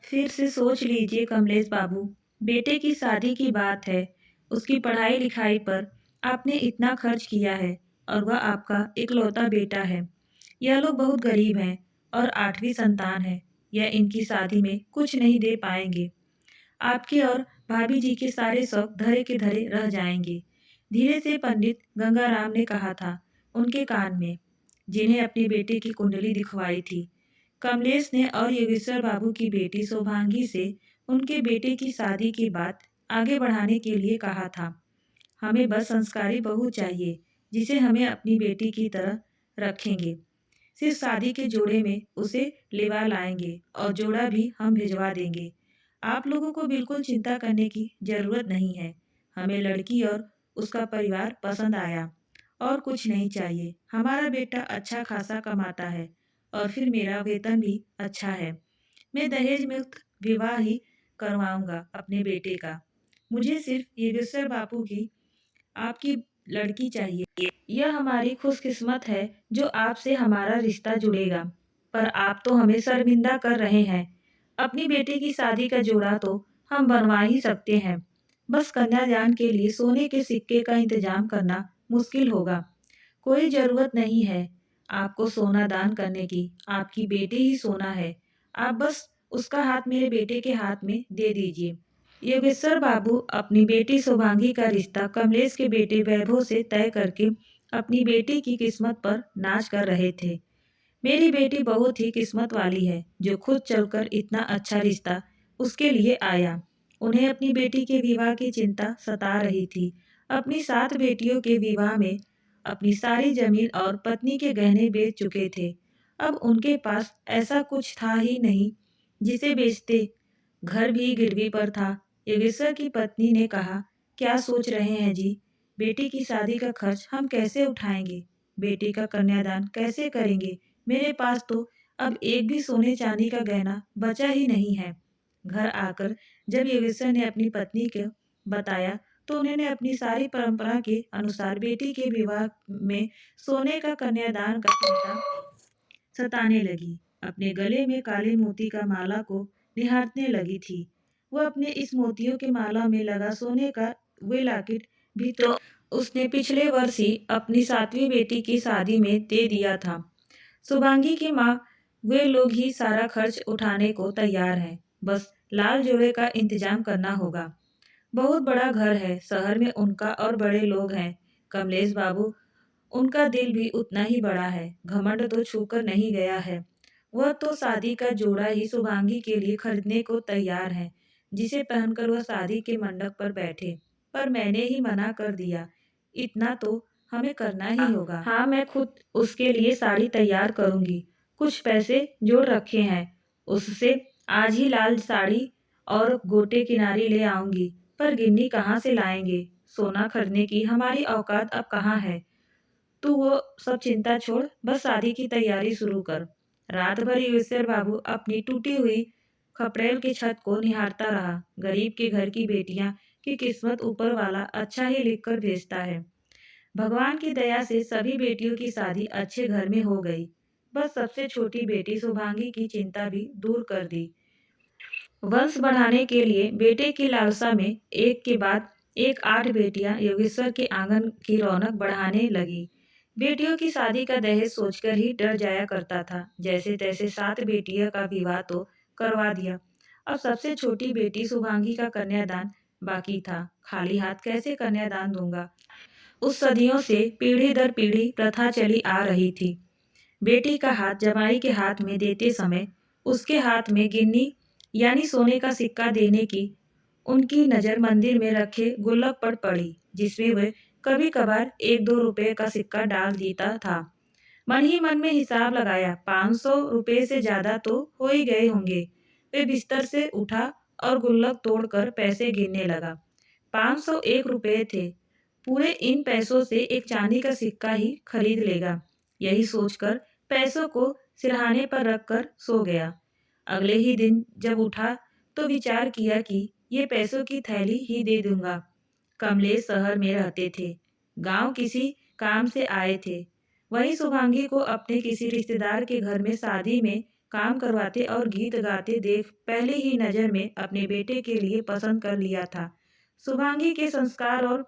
फिर से सोच लीजिए कमलेश बाबू, बेटे की शादी की बात है, उसकी पढ़ाई लिखाई पर आपने इतना खर्च किया है और वह आपका इकलौता बेटा है। यह लोग बहुत गरीब हैं और आठवीं संतान है। यह इनकी शादी में कुछ नहीं दे पाएंगे। आपके और भाभी जी के सारे शौक धरे के धरे रह जाएंगे। धीरे से पंडित गंगाराम ने कहा था उनके कान में, जिन्हें अपने बेटे की कुंडली दिखवाई थी। कमलेश ने और योगेश्वर बाबू की बेटी सौभांगी से उनके बेटे की शादी की बात आगे बढ़ाने के लिए कहा था। हमें बस संस्कारी बहू चाहिए, जिसे हमें अपनी बेटी की तरह रखेंगे। सिर्फ शादी के जोड़े में उसे लेवा लाएंगे और जोड़ा भी हम भिजवा देंगे। आप लोगों को बिल्कुल चिंता करने की जरूरत नहीं है। हमें लड़की और उसका परिवार पसंद आया और कुछ नहीं चाहिए। हमारा बेटा अच्छा खासा कमाता है और फिर मेरा वेतन भी अच्छा है। मैं दहेज मुक्त विवाह ही करवाऊंगा अपने बेटे का। मुझे सिर्फ योगेश्वर बापू की आपकी लड़की चाहिए। यह हमारी खुशकिस्मत है जो आपसे हमारा रिश्ता जुड़ेगा। पर आप तो हमें शर्मिंदा कर रहे हैं। अपनी बेटी की शादी का जोड़ा तो हम बनवा ही सकते हैं। बस कन्यादान के लिए सोने के सिक्के का इंतजाम करना मुश्किल होगा। कोई जरूरत नहीं है आपको सोना दान करने की। आपकी बेटी ही सोना है। आप बस उसका हाथ मेरे बेटे के हाथ में दे दीजिए। योगेश्वर बाबू अपनी बेटी सौभांगी का रिश्ता कमलेश के बेटे वैभव से तय करके अपनी बेटी की किस्मत पर नाच कर रहे थे। मेरी बेटी बहुत ही किस्मत वाली है जो खुद चलकर इतना अच्छा रिश्ता उसके लिए आया। उन्हें अपनी बेटी के विवाह की चिंता सता रही थी। अपनी 7 बेटियों के विवाह में अपनी सारी जमीन और पत्नी के गहने बेच चुके थे। अब उनके पास ऐसा कुछ था ही नहीं जिसे बेचते। घर भी गिरवी पर था। योगेश्वर की पत्नी ने कहा, क्या सोच रहे हैं जी? बेटी की शादी का खर्च हम कैसे उठाएंगे? बेटी का कन्यादान कैसे करेंगे? मेरे पास तो अब एक भी सोने चांदी का गहना बचा ही नहीं है। घर आकर जब योगेश्वर ने अपनी पत्नी को बताया तो उन्होंने अपनी सारी परंपरा के अनुसार बेटी के विवाह में सोने का कन्यादान का चिंता सताने लगी। अपने गले में काले मोती का माला को निहारने लगी थी। वह अपने इस मोतियों के माला में लगा सोने का वे लॉकेट भी तो उसने पिछले वर्ष ही अपनी 7वीं बेटी की शादी में दे दिया था। शुभांगी की माँ वे लोग ही सारा खर्च उठाने को तैयार हैं। बस लाल जोड़े का इंतजाम करना होगा। बहुत बड़ा घर है, शहर में उनका और बड़े लोग हैं। कमलेश बाबू, उनका दिल भी उतना ही बड़ा है। घमंड तो छूकर नहीं गया है। वह तो शादी का जोड़ा ही शुभांगी के लिए खरीदने को तैयार है, जिसे पहनकर वह शादी के मंडप पर बैठे। पर मैंने ही मना कर दिया। इतना तो हमें करना ही होगा। हाँ, मैं खुद उसके लिए साड़ी तैयार करूंगी। कुछ पैसे जोड़ रखे हैं, उससे आज ही लाल साड़ी और गोटे किनारी ले आऊंगी। पर गिन्नी कहाँ से लाएंगे? सोना खरीदने की हमारी औकात अब कहाँ है? तू वो सब चिंता छोड़, बस शादी की तैयारी शुरू कर। रात भर योगेश्वर बाबू अपनी टूटी हुई खपड़ेल की छत को निहारता रहा। गरीब के घर की बेटियां की किस्मत ऊपर वाला अच्छा ही लिख कर भेजता है। भगवान की दया से सभी बेटियों की शादी अच्छे घर में हो गई। बस सबसे छोटी बेटी शुभांगी की चिंता भी दूर कर दी। वंश बढ़ाने के लिए बेटे की लालसा में एक के बाद एक 8 बेटियां योगेश्वर के आंगन की रौनक बढ़ाने लगी। बेटियों की शादी का दहेज सोचकर ही डर जाया करता था। जैसे तैसे 7 बेटियों का विवाह तो करवा दिया। अब सबसे छोटी बेटी शुभांगी का कन्यादान बाकी था। खाली हाथ कैसे कन्यादान दूंगा? उस सदियों से पीढ़ी दर पीढ़ी प्रथा चली आ रही थी। बेटी का हाथ जमाई के हाथ में देते समय उसके हाथ में गिन्नी यानी सोने का सिक्का देने की उनकी नजर मंदिर में रखे गुल्लक पर पड़ी, जिसमें वह कभी कभार 1-2 रुपए का सिक्का डाल देता था। मन ही मन में हिसाब लगाया, 500 रुपए से ज्यादा तो हो ही गए होंगे। वे बिस्तर से उठा और गुल्लक तोड़कर पैसे गिनने लगा। 501 रुपए थे। पूरे इन पैसों से एक चांदी का सिक्का ही खरीद लेगा। यही सोचकर पैसों को सिरहाने पर रखकर सो गया। अगले ही दिन जब उठा तो विचार किया कि ये पैसों की थैली ही दे दूंगा। कमलेश शहर में रहते थे, गांव किसी काम से आए थे। वहीं शुभांगी को अपने किसी रिश्तेदार के घर में शादी में काम करवाते और गीत गाते देख पहले ही नज़र में अपने बेटे के लिए पसंद कर लिया था। शुभांगी के संस्कार और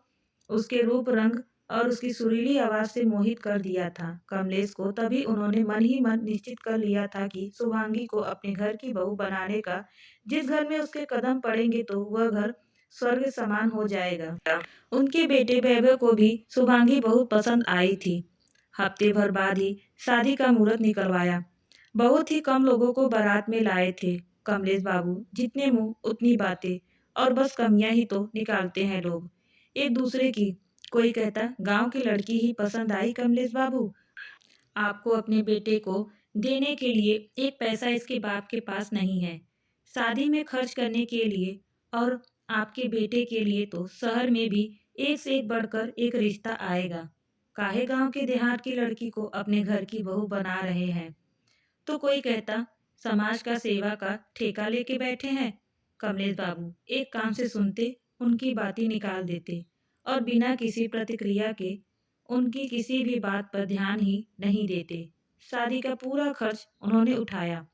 उसके रूप रंग और उसकी सुरीली आवाज़ से मोहित कर दिया था कमलेश को। तभी उन्होंने मन ही मन निश्चित कर लिया था कि शुभांगी को अपने घर की बहू बनाने का। जिस घर में उसके कदम पड़ेंगे तो वह घर स्वर्ग समान हो जाएगा। उनके बेटे वैभव को भी शुभांगी बहुत पसंद आई थी। हफ्ते भर बाद ही शादी का मुहूर्त निकलवाया। बहुत ही कम लोगों को बारात में लाए थे कमलेश बाबू। जितने मुंह उतनी बातें, और बस कमियां ही तो निकालते हैं लोग एक दूसरे की। कोई कहता गांव की लड़की ही पसंद आई कमलेश बाबू, आपको अपने बेटे को देने के लिए एक पैसा इसके बाप के पास नहीं है। शादी में खर्च करने के लिए और आपके बेटे के लिए तो शहर में भी एक से एक बढ़कर एक रिश्ता आएगा। काहे गांव के देहात की लड़की को अपने घर की बहू बना रहे हैं। तो कोई कहता समाज का सेवा का ठेका लेके बैठे हैं। कमलेश बाबू एक कान से सुनते, उनकी बातें निकाल देते और बिना किसी प्रतिक्रिया के उनकी किसी भी बात पर ध्यान ही नहीं देते। शादी का पूरा खर्च उन्होंने उठाया।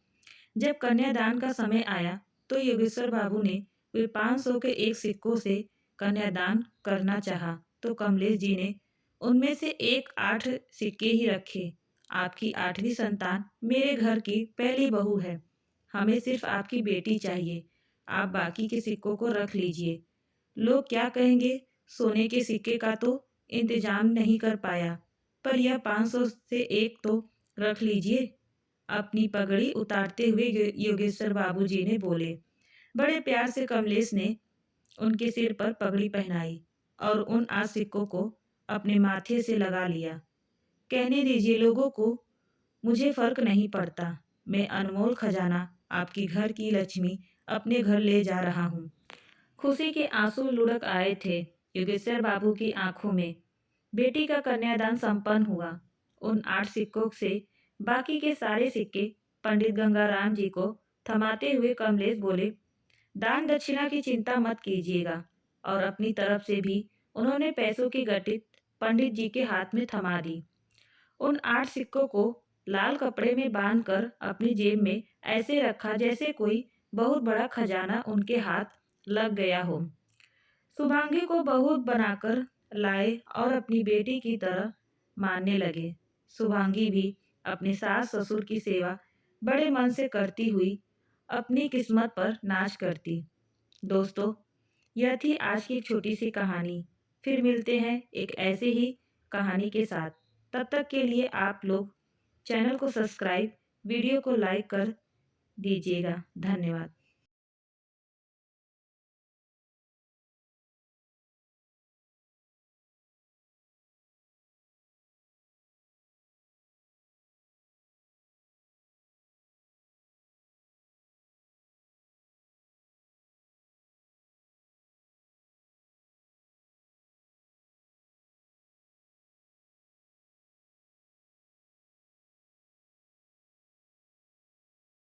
जब कन्यादान का समय आया तो योगेश्वर बाबू ने वे 500 के एक सिक्कों से कन्यादान करना चाहा तो कमलेश जी ने उनमें से एक 8 सिक्के ही रखे। आपकी 8वीं संतान मेरे घर की पहली बहू है। हमें सिर्फ आपकी बेटी चाहिए। आप बाकी के सिक्कों को रख लीजिए। लोग क्या कहेंगे, सोने के सिक्के का तो इंतजाम नहीं कर पाया, पर यह 500 से एक तो रख लीजिए। अपनी पगड़ी उतारते हुए योगेश्वर बाबूजी ने बोले। बड़े प्यार से कमलेश ने उनके सिर पर पगड़ी पहनाई और उन 8 सिक्कों को अपने माथे से लगा लिया। कहने दीजिए लोगों को, मुझे फर्क नहीं पड़ता। मैं अनमोल खजाना, आपकी घर की लक्ष्मी अपने घर ले जा रहा हूँ। खुशी के आंसू लुढ़क आए थे योगेश्वर बाबू की आंखों में। बेटी का कन्यादान संपन्न हुआ। उन 8 सिक्कों से बाकी के सारे सिक्के पंडित गंगाराम जी को थमाते हुए कमलेश बोले, दान दक्षिणा की चिंता मत कीजिएगा। और अपनी तरफ से भी उन्होंने पैसों की गठित पंडित जी के हाथ में थमा दी। उन 8 सिक्कों को लाल कपड़े में बांधकर अपनी जेब में ऐसे रखा जैसे कोई बहुत बड़ा खजाना उनके हाथ लग गया हो। शुभांगी को बहू बनाकर लाए और अपनी बेटी की तरह मानने लगे। शुभांगी भी अपने सास ससुर की सेवा बड़े मन से करती हुई अपनी किस्मत पर नाच करती। दोस्तों, यह थी आज की एक छोटी सी कहानी। फिर मिलते हैं एक ऐसे ही कहानी के साथ। तब तक के लिए आप लोग चैनल को सब्सक्राइब, वीडियो को लाइक कर दीजिएगा। धन्यवाद।